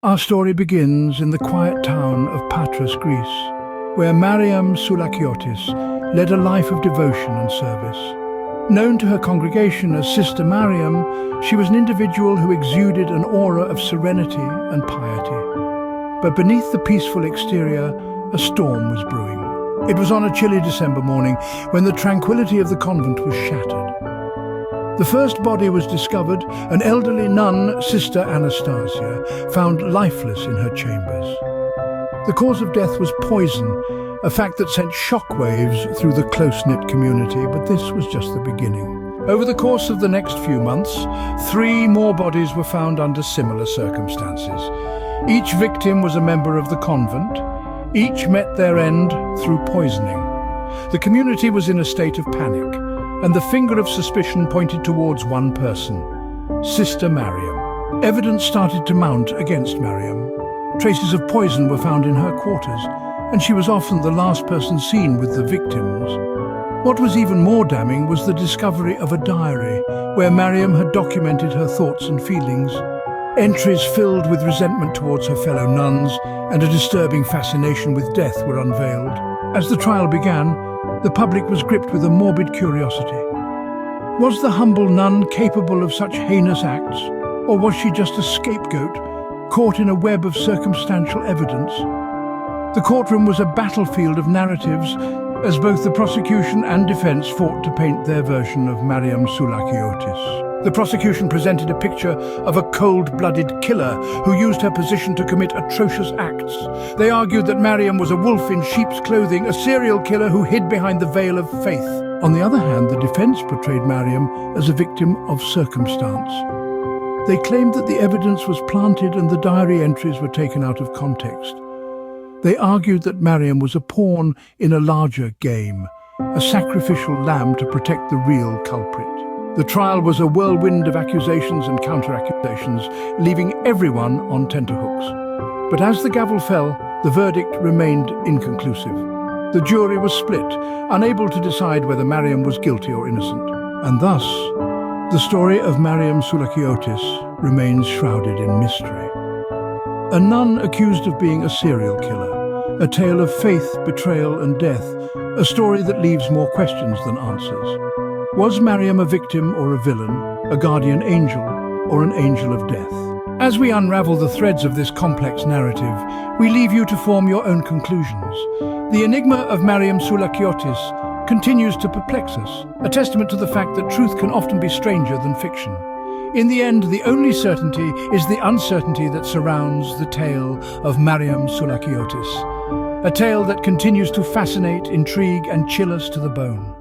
Our story begins in the quiet town of Patras, Greece, where Mariam Soulakiotis led a life of devotion and service. Known to her congregation as Sister Mariam, she was an individual who exuded an aura of serenity and piety. But beneath the peaceful exterior, a storm was brewing. It was on a chilly December morning when the tranquility of the convent was shattered. The first body was discovered, an elderly nun, Sister Anastasia, found lifeless in her chambers. The cause of death was poison, a fact that sent shockwaves through the close-knit community, but this was just the beginning. Over the course of the next few months, 3 more bodies were found under similar circumstances. Each victim was a member of the convent. Each met their end through poisoning. The community was in a state of panic, and the finger of suspicion pointed towards one person, Sister Mariam. Evidence started to mount against Mariam. Traces of poison were found in her quarters, and she was often the last person seen with the victims. What was even more damning was the discovery of a diary, where Mariam had documented her thoughts and feelings. Entries filled with resentment towards her fellow nuns and a disturbing fascination with death were unveiled. As the trial began, the public was gripped with a morbid curiosity. Was the humble nun capable of such heinous acts, or was she just a scapegoat, caught in a web of circumstantial evidence? The courtroom was a battlefield of narratives, as both the prosecution and defense fought to paint their version of Mariam Soulakiotis. The prosecution presented a picture of a cold-blooded killer who used her position to commit atrocious acts. They argued that Mariam was a wolf in sheep's clothing, a serial killer who hid behind the veil of faith. On the other hand, the defense portrayed Mariam as a victim of circumstance. They claimed that the evidence was planted and the diary entries were taken out of context. They argued that Mariam was a pawn in a larger game, a sacrificial lamb to protect the real culprit. The trial was a whirlwind of accusations and counter-accusations, leaving everyone on tenterhooks. But as the gavel fell, the verdict remained inconclusive. The jury was split, unable to decide whether Mariam was guilty or innocent. And thus, the story of Mariam Soulakiotis remains shrouded in mystery. A nun accused of being a serial killer, a tale of faith, betrayal and death, a story that leaves more questions than answers. Was Mariam a victim or a villain, a guardian angel or an angel of death? As we unravel the threads of this complex narrative, we leave you to form your own conclusions. The enigma of Mariam Soulakiotis continues to perplex us, a testament to the fact that truth can often be stranger than fiction. In the end, the only certainty is the uncertainty that surrounds the tale of Mariam Soulakiotis, a tale that continues to fascinate, intrigue and chill us to the bone.